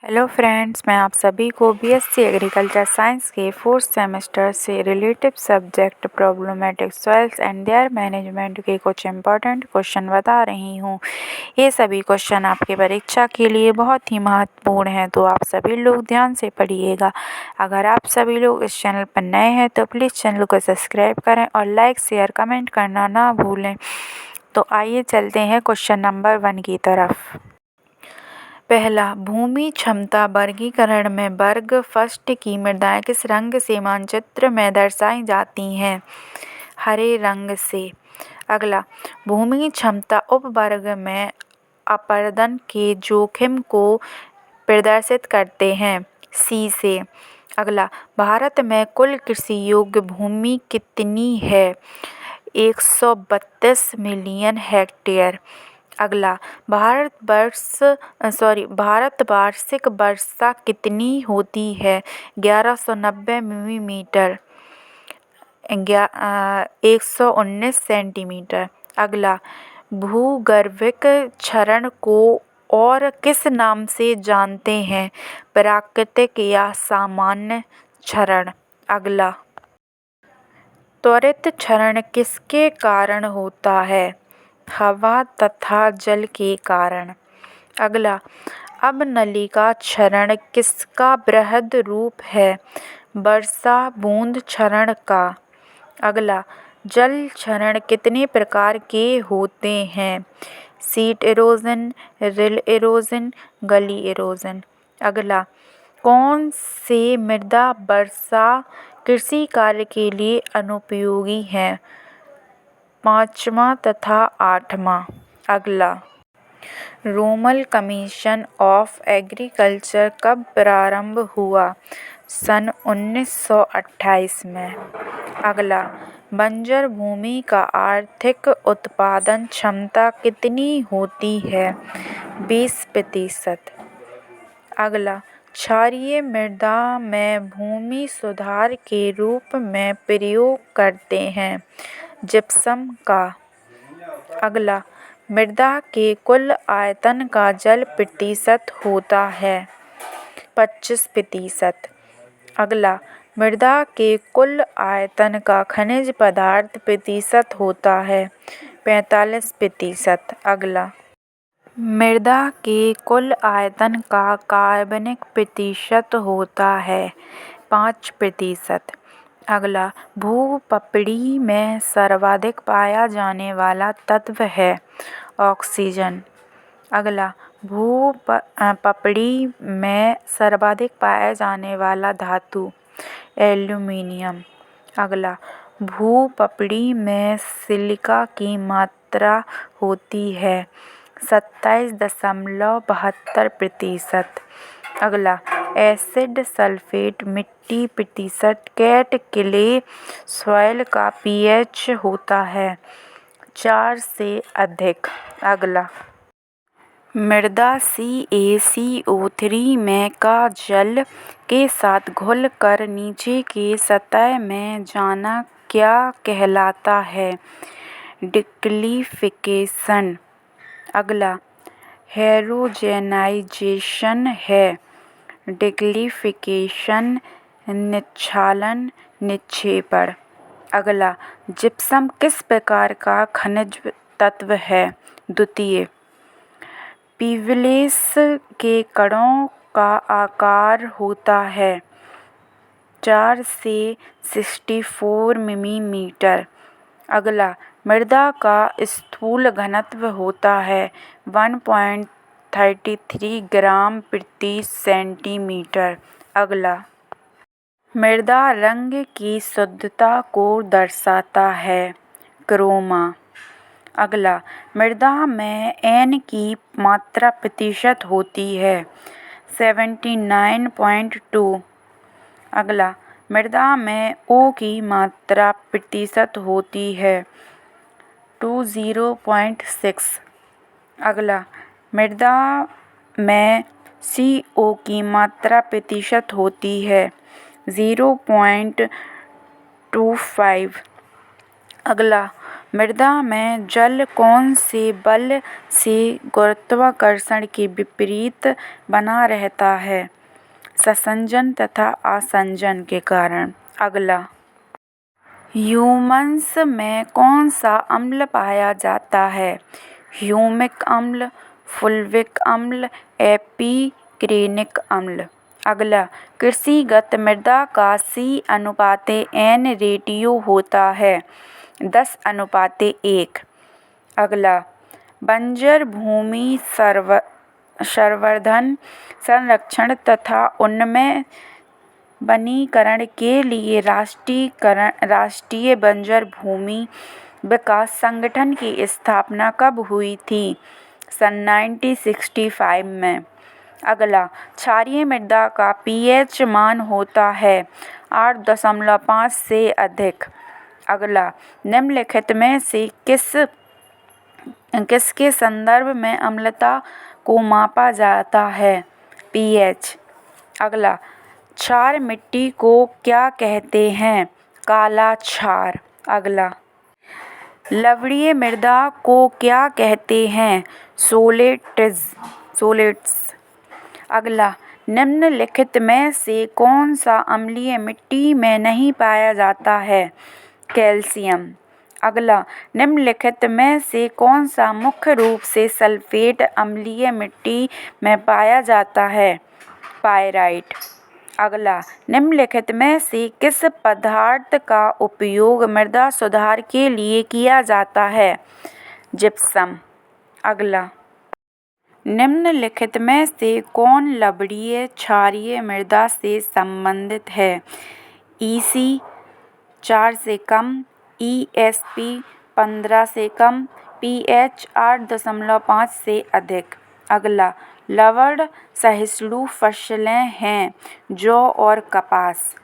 Hello friends, मैं आप सभी को बीएससी एग्रीकल्चर साइंस के 4th सेमेस्टर से relative subject problematic soils and there management के कुछ इम्पोर्टेंट क्वेश्चन बता रही हूँ। ये सभी क्वेश्चन आपके परीक्षा के लिए बहुत ही महत्वपूर्ण हैं, तो आप सभी लोग ध्यान से पढ़िएगा। अगर आप सभी लोग इस चैनल पर नए हैं तो प्लीज़ चैनल को सब्सक्राइब करें और लाइक शेयर कमेंट करना ना भूलें। तो आइए चलते हैं क्वेश्चन नंबर 1 की तरफ। पहला, भूमि क्षमता वर्गीकरण में वर्ग फर्स्ट की मृदाएं किस रंग से मानचित्र में दर्शाई जाती हैं? हरे रंग से। अगला, भूमि क्षमता उपवर्ग में अपरदन के जोखिम को प्रदर्शित करते हैं। सी से। अगला, भारत में कुल कृषि योग्य भूमि कितनी है? 132 मिलियन हेक्टेयर। अगला, भारत वार्षिक वर्षा कितनी होती है? 1190 मिलीमीटर, 119 सेंटीमीटर। अगला, भूगर्भिक क्षरण को और किस नाम से जानते हैं? प्राकृतिक या सामान्य क्षरण। अगला, त्वरित क्षरण किसके कारण होता है? हवा तथा जल के कारण। अगला, अवनलिका क्षरण किसका वृहद रूप है? वर्षा बूंद क्षरण का। अगला, जल क्षरण कितने प्रकार के होते हैं? सीट इरोजन, रिल इरोजन, गली इरोजन। अगला, कौन से मृदा वर्षा कृषि कार्य के लिए अनुपयोगी है? 5वां तथा 8वां। अगला, रोमल कमीशन ऑफ एग्रीकल्चर कब प्रारंभ हुआ? सन 1928 में। अगला, बंजर भूमि का आर्थिक उत्पादन क्षमता कितनी होती है? 20%। अगला, क्षारीय मृदा में भूमि सुधार के रूप में प्रयोग करते हैं जिप्सम का। अगला, मृदा के कुल आयतन का जल प्रतिशत होता है? 25%। अगला, मृदा के कुल आयतन का खनिज पदार्थ प्रतिशत होता है? 45%। अगला, मृदा के कुल आयतन का कार्बनिक प्रतिशत होता है? 5%। अगला, भूपपड़ी में सर्वाधिक पाया जाने वाला तत्व है? ऑक्सीजन। अगला, भूपपड़ी में सर्वाधिक पाया जाने वाला धातु? एल्यूमीनियम। अगला, भूपपड़ी में सिलिका की मात्रा होती है? 27.72%। अगला, एसिड सल्फेट मिट्टी प्रतिशत कैट क्ले सॉइल का पीएच होता है? 4 से अधिक। अगला, मृदा CaCO3 में का जल के साथ घुलकर नीचे की सतह में जाना क्या कहलाता है? डिक्लिफिकेशन। अगला, हेरोजेनाइजेशन है? डिक्लिफिकेशन, निक्षालन, निक्षेपण। अगला, जिप्सम किस प्रकार का खनिज तत्व है? द्वितीय। पीवलेस के कणों का आकार होता है? 4 से 64 मिलीमीटर। अगला, मृदा का स्थूल घनत्व होता है 1.33 ग्राम प्रति सेंटीमीटर। अगला, मृदा रंग की शुद्धता को दर्शाता है? क्रोमा। अगला, मृदा में N की मात्रा प्रतिशत होती है? 79.2। अगला, मृदा में O की मात्रा प्रतिशत होती है? 20.6। अगला, मृदा में CO की मात्रा प्रतिशत होती है? 0.25। अगला, मृदा में जल कौन से बल से गुरुत्वाकर्षण के विपरीत बना रहता है? संसंजन तथा आसंजन के कारण। अगला, ह्यूमस में कौन सा अम्ल पाया जाता है? ह्यूमिक अम्ल, फुल्विक अम्ल, एपीक्रेनिक अम्ल। अगला, कृषिगत मृदा का C/N रेटियो होता है 10:1। अगला, बंजर भूमि संवर्धन, संरक्षण तथा उनमें वनीकरण के लिए राष्ट्रीय बंजर भूमि विकास संगठन की स्थापना कब हुई थी? सन 1965 में। अगला, क्षारीय मृदा का pH मान होता है 8.5 से अधिक। अगला, निम्नलिखित में से किसके संदर्भ में अम्लता को मापा जाता है? pH। अगला, क्षार मिट्टी को क्या कहते हैं? काला क्षार। अगला, लवणीय मृदा को क्या कहते हैं? सोलिड्स। अगला, निम्नलिखित में से कौन सा अम्लीय मिट्टी में नहीं पाया जाता है? कैल्शियम। अगला, निम्नलिखित में से कौन सा मुख्य रूप से सल्फेट अम्लीय मिट्टी में पाया जाता है? पाइराइट। अगला, निम्नलिखित में से किस पदार्थ का उपयोग मृदा सुधार के लिए किया जाता है? जिप्सम। अगला, निम्नलिखित में से कौन लवणीय क्षारीय मृदा से संबंधित है? EC 4 से कम, ESP 15 से कम, pH 8.5 से अधिक। अगला, लवण सहिष्णु फसलें हैं जौ और कपास।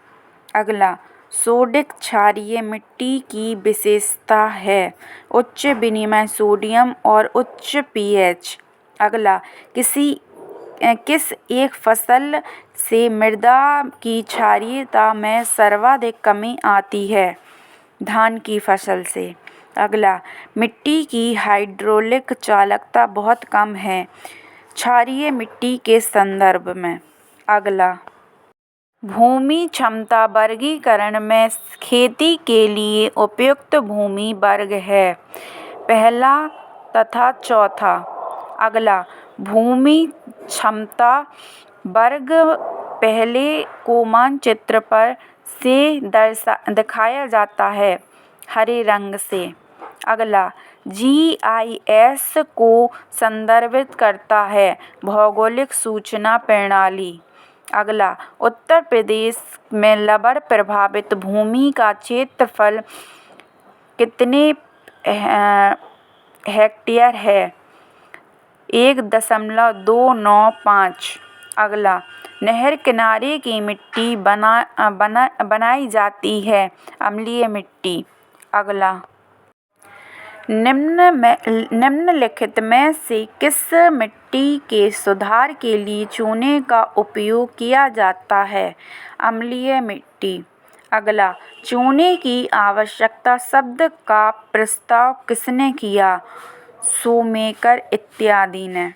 अगला, सोडिक क्षारीय मिट्टी की विशेषता है उच्च विनिमय सोडियम और उच्च pH। अगला, किस एक फसल से मृदा की क्षारीयता में सर्वाधिक कमी आती है? धान की फसल से। अगला, मिट्टी की हाइड्रोलिक चालकता बहुत कम है क्षारीय मिट्टी के संदर्भ में। अगला, भूमि क्षमता वर्गीकरण में खेती के लिए उपयुक्त भूमि वर्ग है पहला तथा चौथा। अगला, भूमि क्षमता वर्ग पहले को मानचित्र पर से दिखाया जाता है हरे रंग से। अगला, GIS को संदर्भित करता है भौगोलिक सूचना प्रणाली। अगला, उत्तर प्रदेश में लवण प्रभावित भूमि का क्षेत्रफल कितने हेक्टेयर है? 1.295। अगला, नहर किनारे की मिट्टी बनाई जाती है अम्लीय मिट्टी। अगला, निम्नलिखित में से किस मिट्टी के सुधार के लिए चूने का उपयोग किया जाता है? अम्लीय मिट्टी। अगला, चूने की आवश्यकता शब्द का प्रस्ताव किसने किया? शूमेकर इत्यादि ने।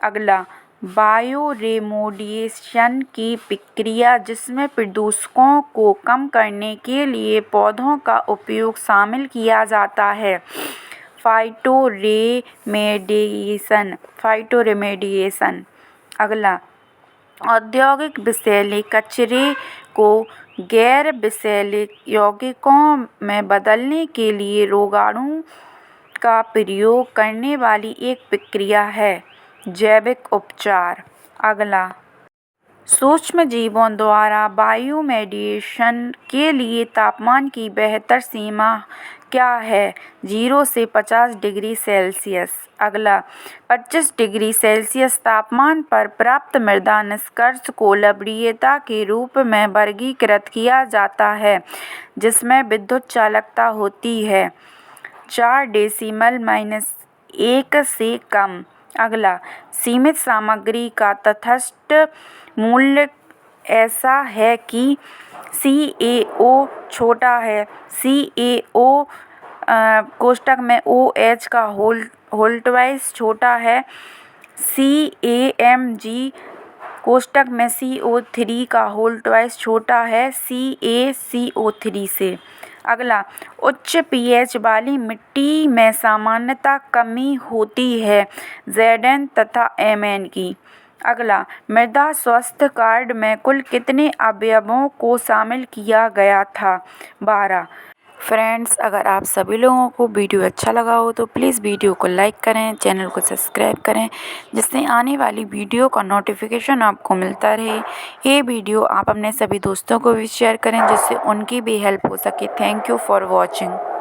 अगला, बायोरेमेडिएशन की प्रक्रिया जिसमें प्रदूषकों को कम करने के लिए पौधों का उपयोग शामिल किया जाता है फाइटोरेमेडिएशन। अगला, औद्योगिक विषैले कचरे को गैर विषैले यौगिकों में बदलने के लिए रोगाणु का प्रयोग करने वाली एक प्रक्रिया है जैविक उपचार। अगला, सूक्ष्म जीवों द्वारा बायोमेडिएशन के लिए तापमान की बेहतर सीमा क्या है? 0 से 50 डिग्री सेल्सियस। अगला, 25 डिग्री सेल्सियस तापमान पर प्राप्त मृदा निष्कर्ष को लवणीयता के रूप में वर्गीकृत किया जाता है जिसमें विद्युत चालकता होती है 4 डेसिमल-1 से कम। अगला, सीमित सामग्री का तटस्थ मूल्य ऐसा है कि CaO छोटा है CaO कोष्टक में OH का होल ट्वाइस छोटा है CaMg कोष्टक में CO3 का होल ट्वाइस छोटा है CaCO3 से। अगला, उच्च pH वाली मिट्टी में सामान्यतः कमी होती है Zn तथा Mn की। अगला, मृदा स्वास्थ्य कार्ड में कुल कितने अवयवों को शामिल किया गया था? 12। फ्रेंड्स, अगर आप सभी लोगों को वीडियो अच्छा लगा हो तो प्लीज़ वीडियो को लाइक करें, चैनल को सब्सक्राइब करें, जिससे आने वाली वीडियो का नोटिफिकेशन आपको मिलता रहे। ये वीडियो आप अपने सभी दोस्तों को भी शेयर करें, जिससे उनकी भी हेल्प हो सके। Thank you for watching.